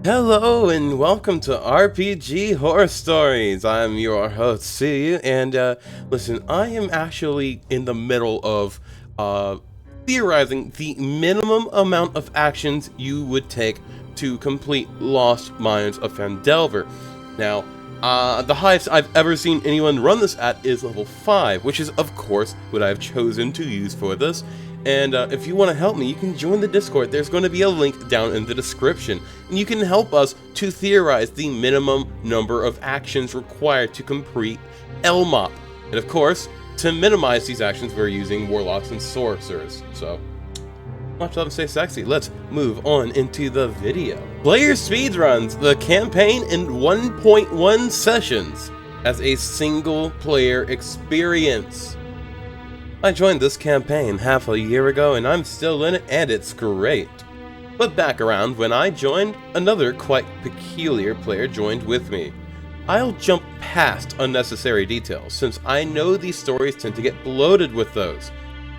Hello and welcome to RPG Horror Stories. I'm your host, Suyu, and listen, I am actually in the middle of theorizing the minimum amount of actions you would take to complete Lost Mines of Phandelver. Now, the highest I've ever seen anyone run this at is level 5, which is of course what I've chosen to use for this. And if you want to help me, you can join the Discord. There's going to be a link down in the description. And you can help us to theorize the minimum number of actions required to complete LMOP. And of course, to minimize these actions, we're using Warlocks and Sorcerers. So, much love and stay sexy. Let's move on into the video. Player speedruns the campaign in 1.1 sessions as a single player experience. I joined this campaign half a year ago and I'm still in it and it's great. But back around when I joined, another quite peculiar player joined with me. I'll jump past unnecessary details since I know these stories tend to get bloated with those.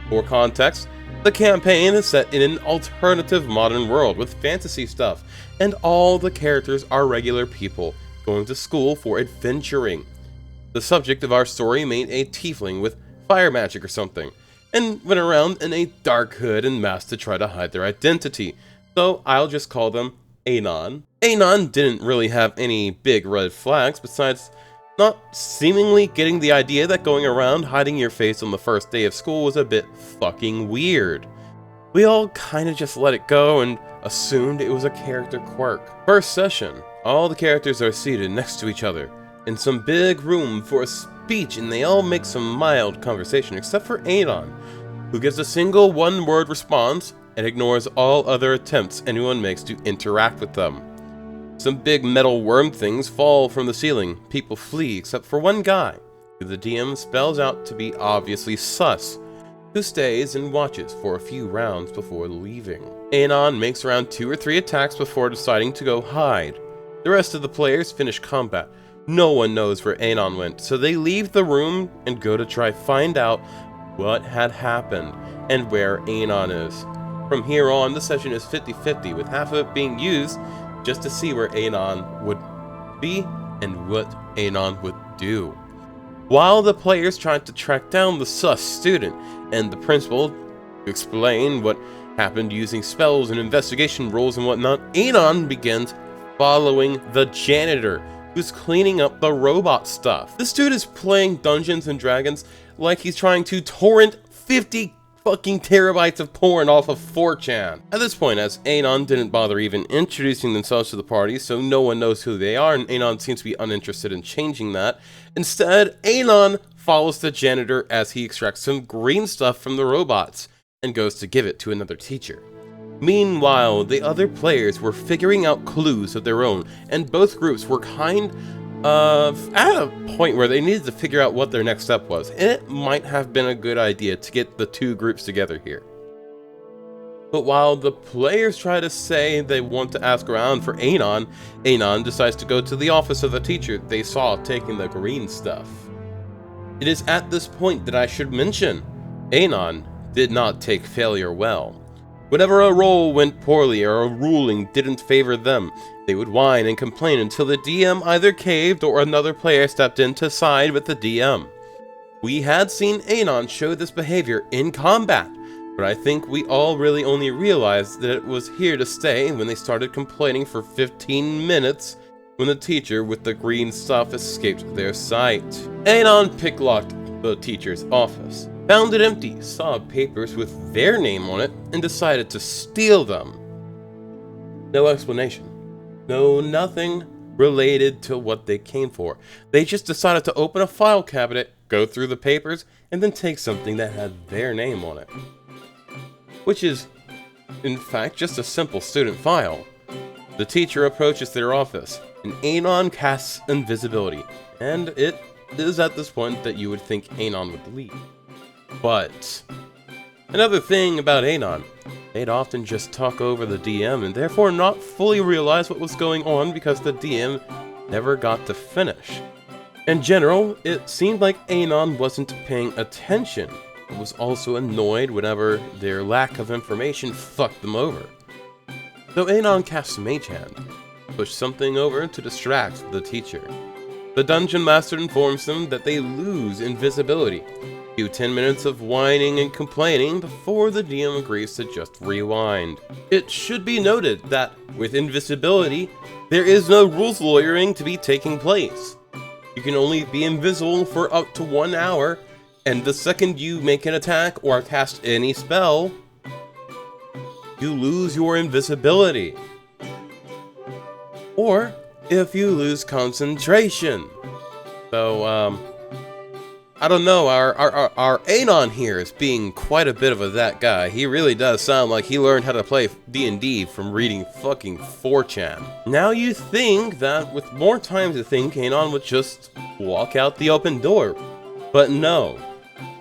For context, the campaign is set in an alternative modern world with fantasy stuff, and all the characters are regular people going to school for adventuring. The subject of our story made a tiefling with fire magic or something, and went around in a dark hood and mask to try to hide their identity, so I'll just call them Anon. Anon didn't really have any big red flags besides not seemingly getting the idea that going around hiding your face on the first day of school was a bit fucking weird. We all kinda just let it go and assumed it was a character quirk. First session, all the characters are seated next to each other in some big room for a speech, and they all make some mild conversation except for Anon, who gives a single one-word response and ignores all other attempts anyone makes to interact with them. Some big metal worm things fall from the ceiling. People flee except for one guy, who the DM spells out to be obviously sus, who stays and watches for a few rounds before leaving. Anon makes around 2 or 3 attacks before deciding to go hide. The rest of the players finish combat. No one knows where Anon went, so they leave the room and go to try find out what had happened and where Anon is. From here on, the session is 50-50, with half of it being used just to see where Anon would be and what Anon would do, while the players try to track down the sus student and the principal to explain what happened using spells and investigation rolls and whatnot. Anon begins following the janitor, who's cleaning up the robot stuff. This dude is playing Dungeons and Dragons like he's trying to torrent 50 fucking terabytes of porn off of 4chan. At this point, as Anon didn't bother even introducing themselves to the party, so no one knows who they are, and Anon seems to be uninterested in changing that. Instead, Anon follows the janitor as he extracts some green stuff from the robots and goes to give it to another teacher. Meanwhile, the other players were figuring out clues of their own, and both groups were kind of at a point where they needed to figure out what their next step was, and it might have been a good idea to get the two groups together here. But while the players try to say they want to ask around for Anon, Anon decides to go to the office of the teacher they saw taking the green stuff. It is at this point that I should mention, Anon did not take failure well. Whenever a roll went poorly or a ruling didn't favor them, they would whine and complain until the DM either caved or another player stepped in to side with the DM. We had seen Anon show this behavior in combat, but I think we all really only realized that it was here to stay when they started complaining for 15 minutes when the teacher with the green stuff escaped their sight. Anon picklocked the teacher's office, found it empty, saw papers with their name on it, and decided to steal them. No explanation. No, nothing related to what they came for. They just decided to open a file cabinet, go through the papers, and then take something that had their name on it. Which is, in fact, just a simple student file. The teacher approaches their office, and Anon casts invisibility, and it is at this point that you would think Anon would leave. But another thing about Anon, they'd often just talk over the DM and therefore not fully realize what was going on because the DM never got to finish. In general, it seemed like Anon wasn't paying attention, but was also annoyed whenever their lack of information fucked them over. So Anon casts Mage Hand, push something over to distract the teacher. The dungeon master informs them that they lose invisibility. Do 10 minutes of whining and complaining before the DM agrees to just rewind. It should be noted that with invisibility, there is no rules lawyering to be taking place. You can only be invisible for up to 1 hour, and the second you make an attack or cast any spell, you lose your invisibility. Or if you lose concentration. So, I don't know, our Anon here is being quite a bit of that guy. He really does sound like he learned how to play D&D from reading fucking 4chan. Now you think that with more time to think, Anon would just walk out the open door. But no.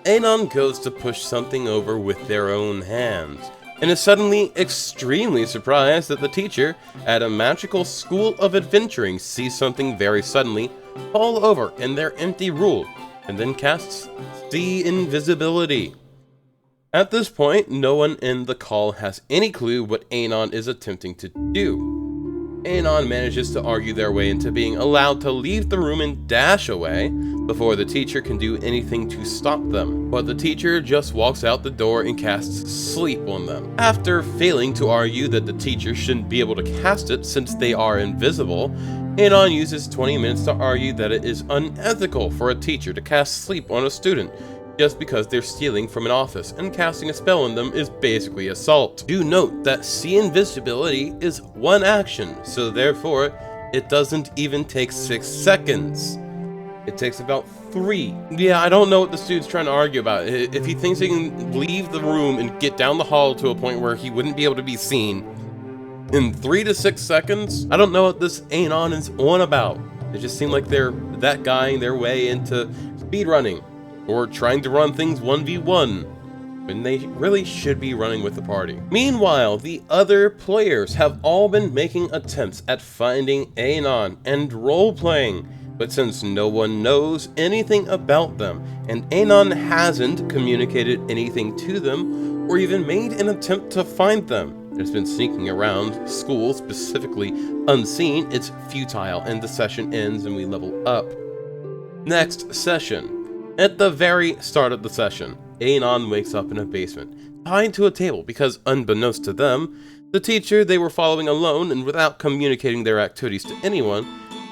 Anon goes to push something over with their own hands, and is suddenly extremely surprised that the teacher at a magical school of adventuring sees something very suddenly fall over in their empty rule, and then casts the invisibility. At this point, no one in the call has any clue what Anon is attempting to do. Anon manages to argue their way into being allowed to leave the room and dash away before the teacher can do anything to stop them. But the teacher just walks out the door and casts sleep on them. After failing to argue that the teacher shouldn't be able to cast it since they are invisible, Anon uses 20 minutes to argue that it is unethical for a teacher to cast sleep on a student just because they're stealing from an office, and casting a spell on them is basically assault. Do note that see invisibility is one action, so therefore it doesn't even take 6 seconds. It takes about 3. Yeah, I don't know what the student's trying to argue about. If he thinks he can leave the room and get down the hall to a point where he wouldn't be able to be seen in 3 to 6 seconds, I don't know what this Anon is on about. It just seemed like they're that guying their way into speedrunning, or trying to run things 1v1, when they really should be running with the party. Meanwhile, the other players have all been making attempts at finding Anon and role-playing, but since no one knows anything about them, and Anon hasn't communicated anything to them, or even made an attempt to find them, it's been sneaking around school, specifically unseen, it's futile, and the session ends and we level up. Next session. At the very start of the session, Anon wakes up in a basement, tied to a table because, unbeknownst to them, the teacher they were following alone and without communicating their activities to anyone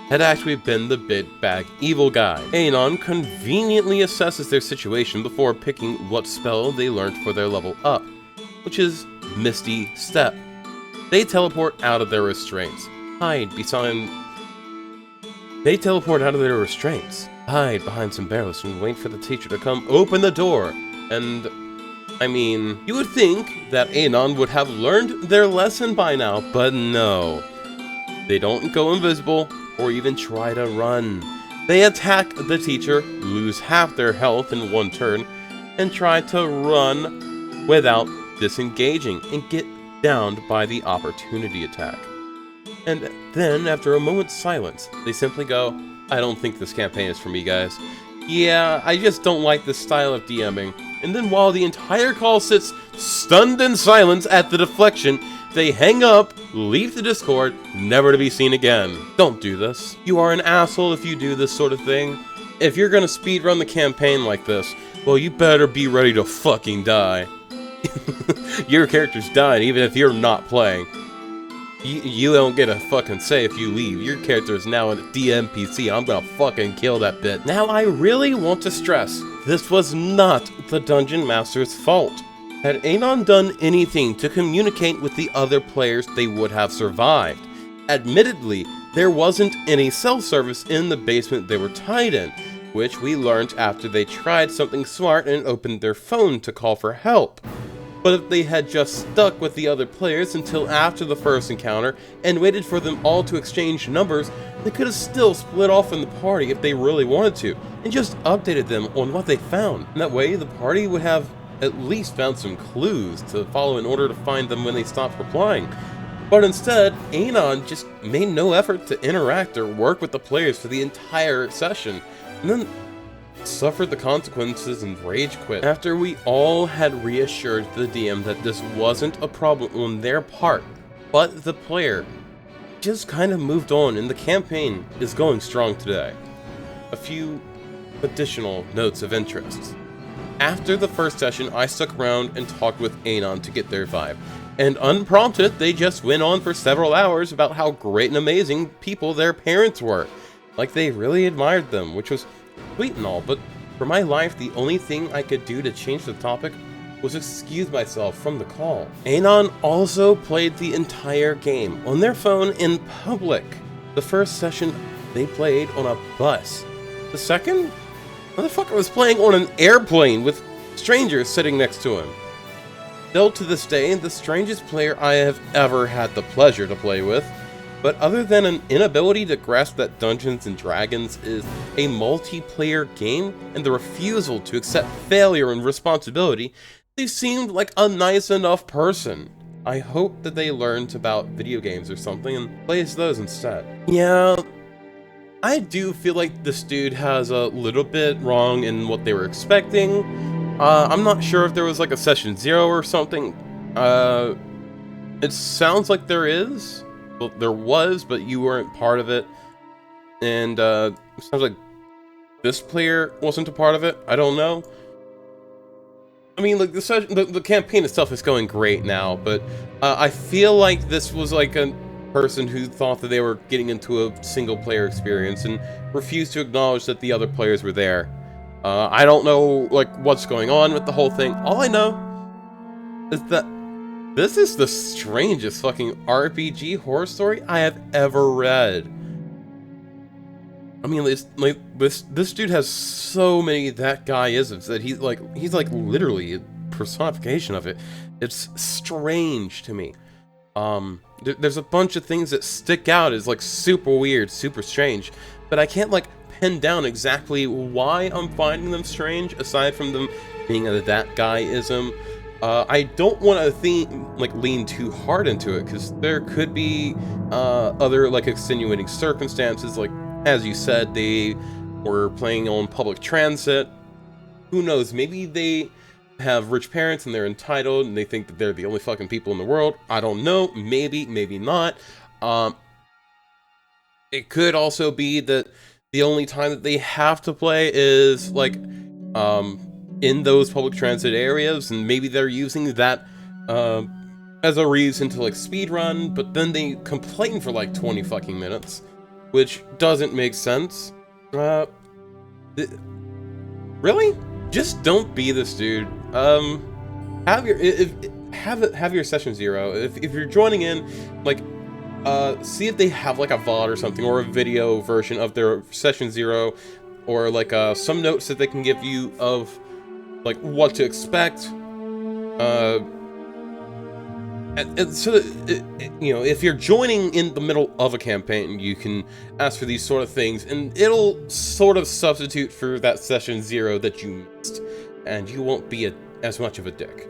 had actually been the big bag evil guy. Anon conveniently assesses their situation before picking what spell they learned for their level up, which is Misty Step. They teleport out of their restraints, hide behind some barrels and wait for the teacher to come open the door. And, I mean, you would think that Anon would have learned their lesson by now, but no. They don't go invisible or even try to run. They attack the teacher, lose half their health in one turn, and try to run without disengaging and get downed by the opportunity attack. And then, after a moment's silence, they simply go, I don't think this campaign is for me, guys. Yeah, I just don't like this style of DMing. And then while the entire call sits stunned in silence at the deflection, they hang up, leave the Discord, never to be seen again. Don't do this. You are an asshole if you do this sort of thing. If you're gonna speedrun the campaign like this, well, you better be ready to fucking die. Your character's dying even if you're not playing. You don't get a fucking say if you leave. Your character is now a DMPC. I'm gonna fucking kill that bit. Now, I really want to stress, this was not the Dungeon Master's fault. Had Anon done anything to communicate with the other players, they would have survived. Admittedly, there wasn't any cell service in the basement they were tied in, which we learned after they tried something smart and opened their phone to call for help. But if they had just stuck with the other players until after the first encounter and waited for them all to exchange numbers, they could have still split off from the party if they really wanted to, and just updated them on what they found. And that way, the party would have at least found some clues to follow in order to find them when they stopped replying. But instead, Anon just made no effort to interact or work with the players for the entire session, and then suffered the consequences and rage quit. After we all had reassured the DM that this wasn't a problem on their part, but the player, just kind of moved on, and the campaign is going strong today. A few additional notes of interest. After the first session, I stuck around and talked with Anon to get their vibe. And unprompted, they just went on for several hours about how great and amazing people their parents were. Like they really admired them, which was sweet and all, but for my life, the only thing I could do to change the topic was excuse myself from the call. Anon also played the entire game on their phone in public. The first session, they played on a bus. The second, motherfucker was playing on an airplane with strangers sitting next to him. Still to this day, the strangest player I have ever had the pleasure to play with. But other than an inability to grasp that Dungeons & Dragons is a multiplayer game and the refusal to accept failure and responsibility, they seemed like a nice enough person. I hope that they learned about video games or something and plays those instead. Yeah, I do feel like this dude has a little bit wrong in what they were expecting. I'm not sure if there was like a session 0 or something. It sounds like there is. Well, there was, but you weren't part of it. And it sounds like this player wasn't a part of it. I don't know. I mean, like the campaign itself is going great now, but I feel like this was like a person who thought that they were getting into a single player experience and refused to acknowledge that the other players were there. I don't know, like, what's going on with the whole thing. All I know is that this is the strangest fucking RPG horror story I have ever read. I mean, this dude has so many that guy-isms that he's like literally a personification of it. It's strange to me. There's a bunch of things that stick out as like super weird, super strange, but I can't like pin down exactly why I'm finding them strange, aside from them being a that guy-ism. I don't want to lean too hard into it, because there could be other like extenuating circumstances, like as you said, they were playing on public transit. Who knows, maybe they have rich parents and they're entitled and they think that they're the only fucking people in the world. I don't know, maybe not. It could also be that the only time that they have to play is like in those public transit areas, and maybe they're using that as a reason to like speedrun, but then they complain for like 20 fucking minutes, which doesn't make sense. Really? Just don't be this dude. Have your session 0. If you're joining in, like, see if they have like a VOD or something, or a video version of their session 0, or like some notes that they can give you of like what to expect. And so that, you know, if you're joining in the middle of a campaign, you can ask for these sort of things, and it'll sort of substitute for that session 0 that you missed, and you won't be as much of a dick.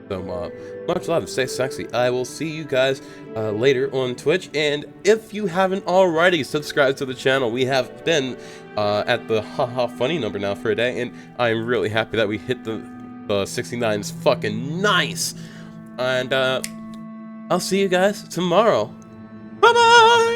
So, much love, stay sexy. I will see you guys later on Twitch, and if you haven't already, subscribe to the channel. We have been at the haha funny number now for a day, and I'm really happy that we hit the 69. It's fucking nice. And I'll see you guys tomorrow. Bye-bye!